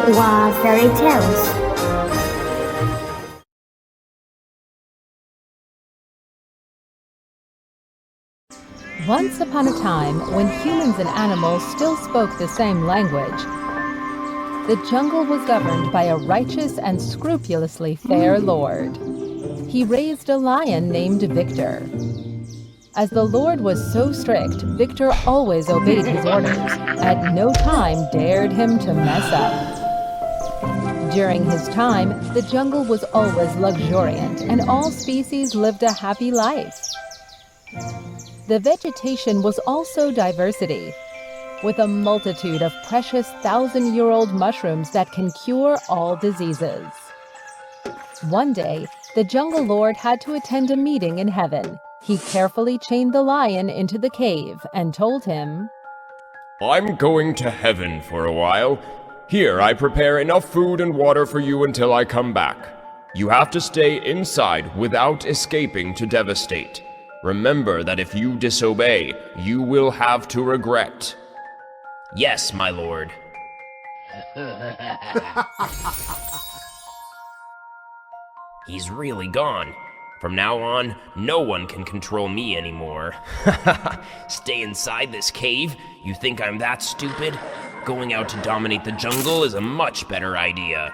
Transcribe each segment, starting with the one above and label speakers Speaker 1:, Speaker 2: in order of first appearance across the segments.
Speaker 1: English.Woa fairy tales.
Speaker 2: Once upon a time, when humans and animals still spoke the same language, the jungle was governed by a righteous and scrupulously fair lord. He raised a lion named Victor. As the lord was so strict, Victor always obeyed his orders, at no time dared him to mess up. During his time, the jungle was always luxuriant, and all species lived a happy life. The vegetation was also diversity, with a multitude of precious 1,000-year-old mushrooms that can cure all diseases. One day, the jungle lord had to attend a meeting in heaven. He carefully chained the lion into the cave and told him,
Speaker 3: "I'm going to heaven for a while. Here I prepare enough food and water for you until I come back. You have to stay inside without escaping to devastate. Remember that if you disobey, you will have to regret."
Speaker 4: "Yes, my lord." He's really gone. From now on, no one can control me anymore. Stay inside this cave? You think I'm that stupid? Going out to dominate the jungle is a much better idea.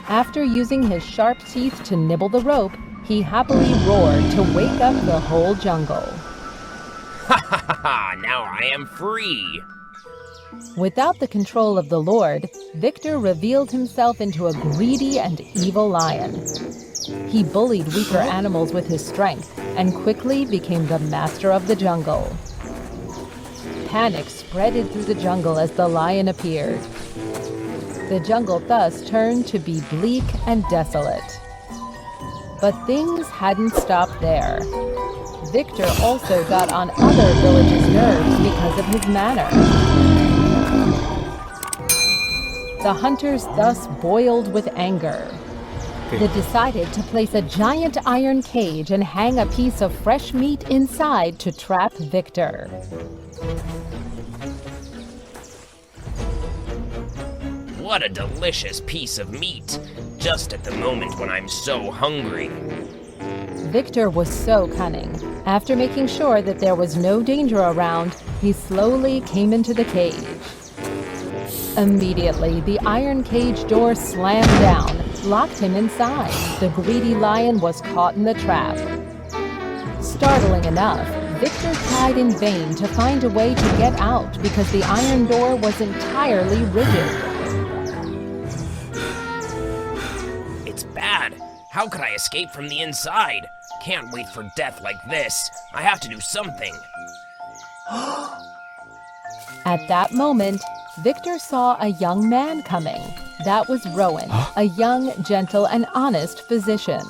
Speaker 2: After using his sharp teeth to nibble the rope, he happily roared to wake up the whole jungle.
Speaker 4: Ha ha ha ha! Now I am free!
Speaker 2: Without the control of the Lord, Victor revealed himself into a greedy and evil lion. He bullied weaker animals with his strength and quickly became the master of the jungle. Panic spreaded through the jungle as the lion appeared. The jungle thus turned to be bleak and desolate. But things hadn't stopped there. Victor also got on other villages' nerves because of his manner. The hunters thus boiled with anger. They decided to place a giant iron cage and hang a piece of fresh meat inside to trap Victor.
Speaker 4: What a delicious piece of meat, just at the moment when I'm so hungry.
Speaker 2: Victor was so cunning. After making sure that there was no danger around, he slowly came into the cage. Immediately, the iron cage door slammed down, locked him inside. The greedy lion was caught in the trap. Startling enough, Victor tried in vain to find a way to get out because the iron door was entirely rigid.
Speaker 4: It's bad. How could I escape from the inside? Can't wait for death like this. I have to do something.
Speaker 2: At that moment, Victor saw a young man coming. That was Rowan, a young, gentle, and honest physician.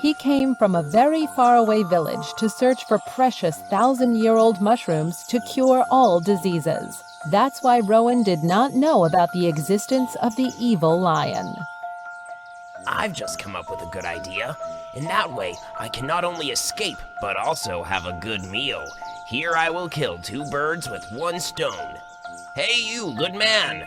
Speaker 2: He came from a very faraway village to search for precious 1,000-year-old mushrooms to cure all diseases. That's why Rowan did not know about the existence of the evil lion.
Speaker 4: I've just come up with a good idea. In that way, I can not only escape, but also have a good meal. Here I will kill 2 birds with 1 stone. Hey you, good man!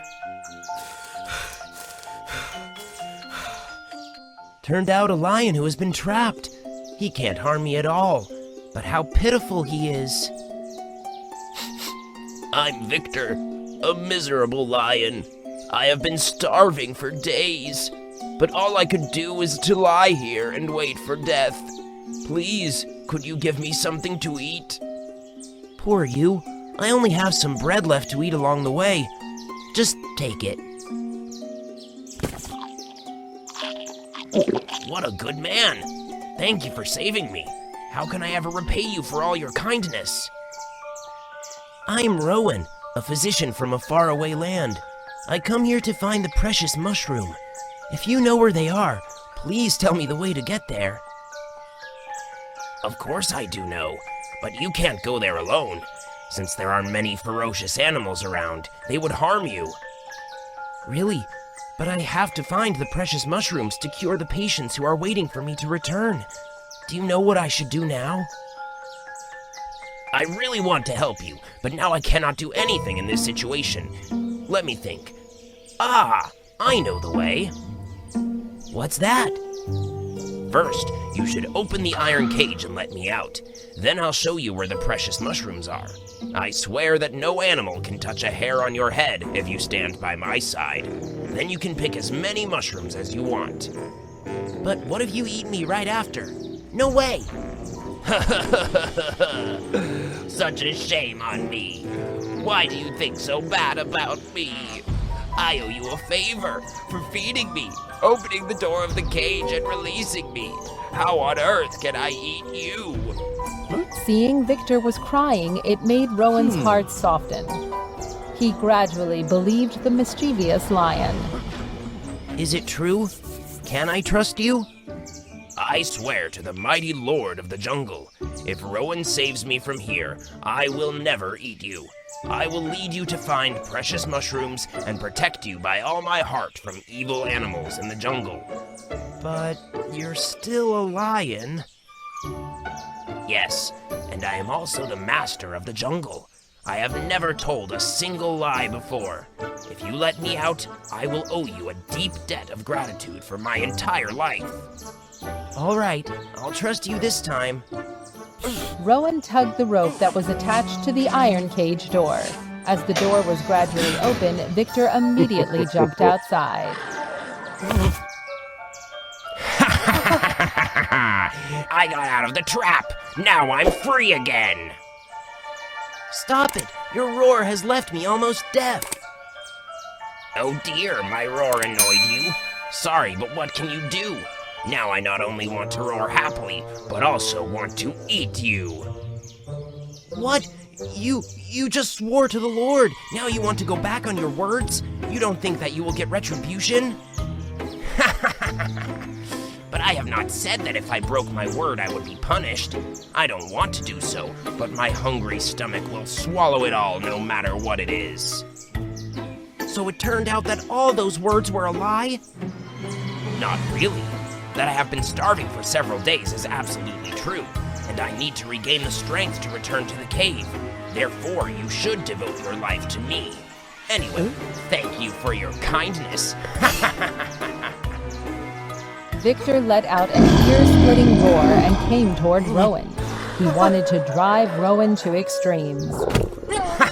Speaker 4: Turned out a lion who has been trapped. He can't harm me at all, but how pitiful he is. I'm Victor, a miserable lion. I have been starving for days, but all I could do is to lie here and wait for death. Please, could you give me something to eat? Poor you. I only have some bread left to eat along the way. Just take it. What a good man! Thank you for saving me. How can I ever repay you for all your kindness? I am Rowan, a physician from a faraway land. I come here to find the precious mushroom. If you know where they are, please tell me the way to get there. Of course I do know, but you can't go there alone. Since there are many ferocious animals around, they would harm you. Really? But I have to find the precious mushrooms to cure the patients who are waiting for me to return. Do you know what I should do now? I really want to help you, but now I cannot do anything in this situation. Let me think. Ah, I know the way. What's that? First, you should open the iron cage and let me out. Then I'll show you where the precious mushrooms are. I swear that no animal can touch a hair on your head if you stand by my side. Then you can pick as many mushrooms as you want. But what if you eat me right after? No way! Such a shame on me. Why do you think so bad about me? I owe you a favor for feeding me, opening the door of the cage and releasing me. How on earth can I eat you?
Speaker 2: Seeing Victor was crying, it made Rowan's heart soften. He gradually believed the mischievous lion.
Speaker 4: Is it true? Can I trust you? I swear to the mighty Lord of the jungle, if Rowan saves me from here, I will never eat you. I will lead you to find precious mushrooms and protect you by all my heart from evil animals in the jungle. But you're still a lion. Yes, and I am also the master of the jungle. I have never told a single lie before. If you let me out, I will owe you a deep debt of gratitude for my entire life. All right, I'll trust you this time.
Speaker 2: Rowan tugged the rope that was attached to the iron cage door. As the door was gradually opened, Victor immediately jumped outside.
Speaker 4: I got out of the trap. Now I'm free again. Stop it. Your roar has left me almost deaf. Oh dear, my roar annoyed you. Sorry, but what can you do? Now I not only want to roar happily, but also want to eat you. What? You just swore to the Lord. Now you want to go back on your words? You don't think that you will get retribution? But I have not said that if I broke my word I would be punished. I don't want to do so, but my hungry stomach will swallow it all no matter what it is. So it turned out that all those words were a lie? Not really. That I have been starving for several days is absolutely true, and I need to regain the strength to return to the cave. Therefore, you should devote your life to me. Anyway, thank you for your kindness.
Speaker 2: Victor let out an ear-splitting roar and came toward Rowan. He wanted to drive Rowan to extremes.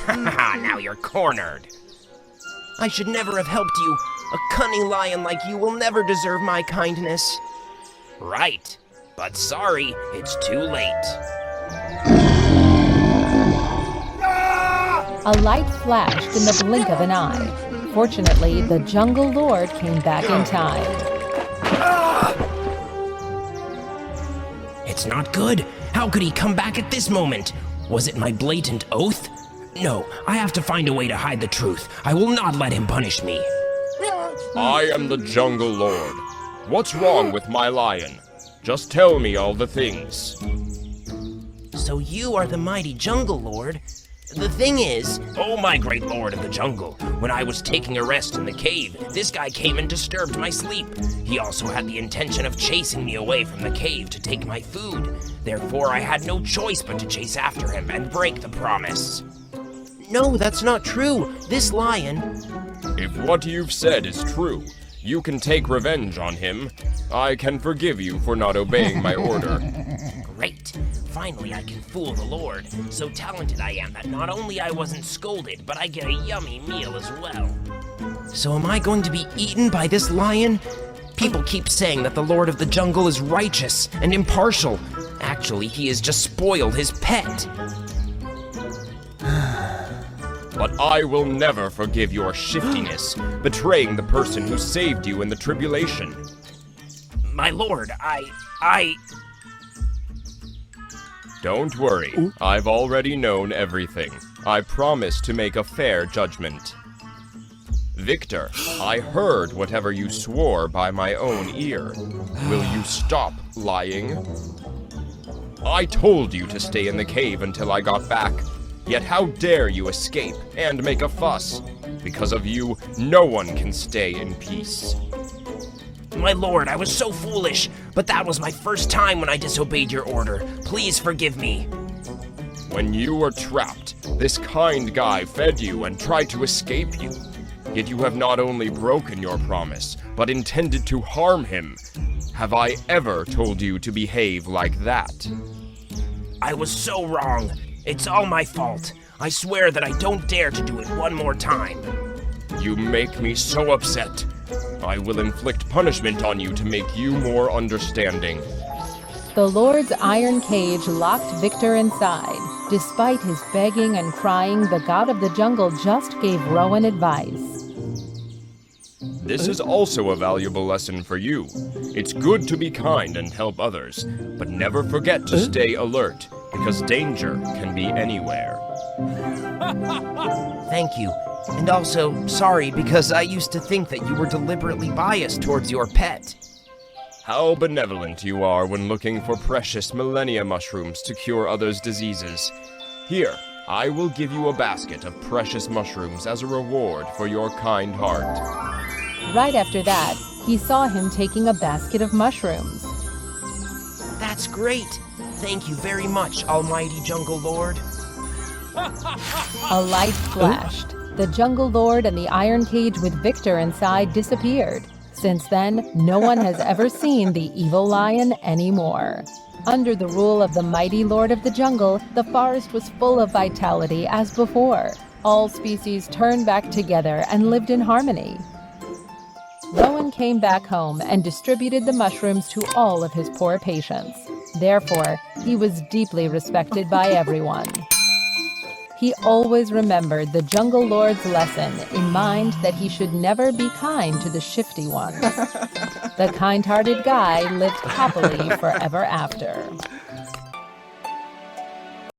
Speaker 4: Now you're cornered. I should never have helped you. A cunning lion like you will never deserve my kindness. Right, but sorry, it's too late.
Speaker 2: A light flashed in the blink of an eye. Fortunately, the jungle lord came back in time.
Speaker 4: It's not good. How could he come back at this moment? Was it my blatant oath? No, I have to find a way to hide the truth. I will not let him punish me.
Speaker 3: I am the Jungle Lord. What's wrong with my lion? Just tell me all the things.
Speaker 4: So you are the mighty Jungle Lord? The thing is, oh my great lord of the jungle, when I was taking a rest in the cave, this guy came and disturbed my sleep. He also had the intention of chasing me away from the cave to take my food. Therefore, I had no choice but to chase after him and break the promise. No, that's not true. This lion...
Speaker 3: If what you've said is true, you can take revenge on him. I can forgive you for not obeying my order.
Speaker 4: Great. Finally, I can fool the Lord. So talented I am that not only I wasn't scolded, but I get a yummy meal as well. So am I going to be eaten by this lion? People keep saying that the Lord of the Jungle is righteous and impartial. Actually, he has just spoiled his pet.
Speaker 3: But I will never forgive your shiftiness, betraying the person who saved you in the tribulation.
Speaker 4: My lord, I...
Speaker 3: Don't worry, I've already known everything. I promise to make a fair judgment. Victor, I heard whatever you swore by my own ear. Will you stop lying? I told you to stay in the cave until I got back. Yet how dare you escape and make a fuss? Because of you, no one can stay in peace.
Speaker 4: My lord, I was so foolish, but that was my first time when I disobeyed your order. Please forgive me.
Speaker 3: When you were trapped, this kind guy fed you and tried to escape you. Yet you have not only broken your promise, but intended to harm him. Have I ever told you to behave like that?
Speaker 4: I was so wrong. It's all my fault. I swear that I don't dare to do it one more time.
Speaker 3: You make me so upset. I will inflict punishment on you to make you more understanding.
Speaker 2: The Lord's iron cage locked Victor inside. Despite his begging and crying, the god of the jungle just gave Rowan advice.
Speaker 3: This is also a valuable lesson for you. It's good to be kind and help others, but never forget to stay alert, because danger can be anywhere.
Speaker 4: Thank you. And also, sorry, because I used to think that you were deliberately biased towards your pet.
Speaker 3: How benevolent you are when looking for precious millennia mushrooms to cure others' diseases. Here, I will give you a basket of precious mushrooms as a reward for your kind heart.
Speaker 2: Right after that, he saw him taking a basket of mushrooms.
Speaker 4: That's great. Thank you very much, Almighty Jungle Lord.
Speaker 2: A light flashed. The Jungle Lord and the iron cage with Victor inside disappeared. Since then, no one has ever seen the evil lion anymore. Under the rule of the mighty Lord of the Jungle, the forest was full of vitality as before. All species turned back together and lived in harmony. Rowan came back home and distributed the mushrooms to all of his poor patients. Therefore, he was deeply respected by everyone. He always remembered the Jungle Lord's lesson in mind that he should never be kind to the shifty ones. The kind-hearted guy lived happily forever after.